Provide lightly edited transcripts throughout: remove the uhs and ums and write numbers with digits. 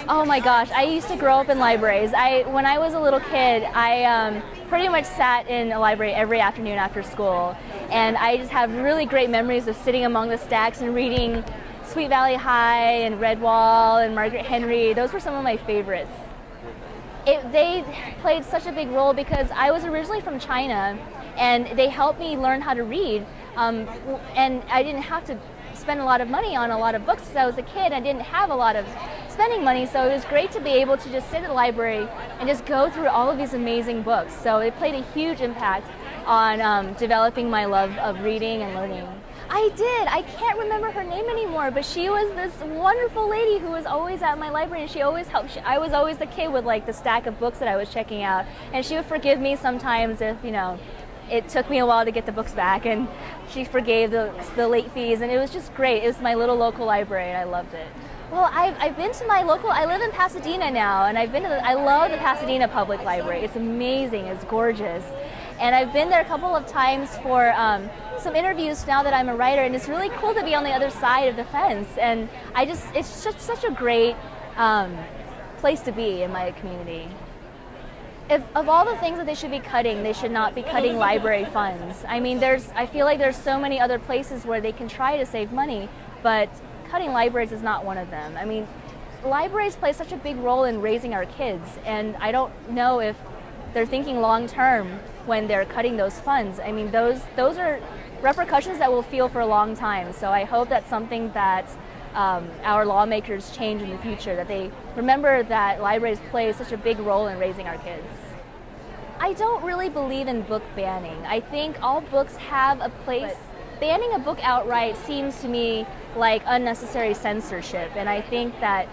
Oh my gosh, I used to grow up in libraries. When I was a little kid, I pretty much sat in a library every afternoon after school. And I just have really great memories of sitting among the stacks and reading Sweet Valley High and Redwall and Margaret Henry. Those were some of my favorites. They played such a big role because I was originally from China, and they helped me learn how to read. And I didn't have to spend a lot of money on a lot of books because I was a kid. I didn't have a lot of spending money, so it was great to be able to just sit at the library and just go through all of these amazing books. So it played a huge impact on developing my love of reading and learning. I did. I can't remember her name anymore, but she was this wonderful lady who was always at my library, and she always helped. I was always the kid with like the stack of books that I was checking out, and she would forgive me sometimes if, you know, it took me a while to get the books back, and she forgave the late fees, and it was just great. It was my little local library, and I loved it. Well, I've been to my local, I live in Pasadena now, and I've been to I love the Pasadena Public Library. It's amazing, it's gorgeous. And I've been there a couple of times for some interviews now that I'm a writer, and it's really cool to be on the other side of the fence. And it's just such a great place to be in my community. Of all the things that they should be cutting, they should not be cutting library funds. I mean, I feel like there's so many other places where they can try to save money, but cutting libraries is not one of them. I mean, libraries play such a big role in raising our kids, and I don't know if they're thinking long term when they're cutting those funds. I mean, those are repercussions that we'll feel for a long time. So I hope that's something that our lawmakers change in the future, that they remember that libraries play such a big role in raising our kids. I don't really believe in book banning. I think all books have a place. Banning a book outright seems to me like unnecessary censorship, and I think that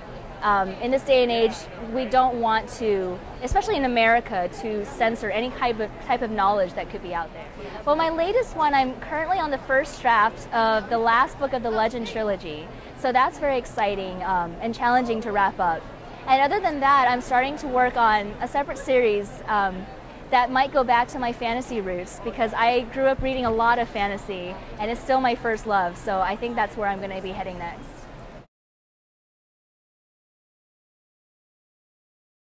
in this day and age, we don't want to, especially in America, to censor any type of knowledge that could be out there. Well, my latest one, I'm currently on the first draft of the last book of the Legend trilogy, so that's very exciting and challenging to wrap up. And other than that, I'm starting to work on a separate series that might go back to my fantasy roots, because I grew up reading a lot of fantasy, and it's still my first love, so I think that's where I'm going to be heading next.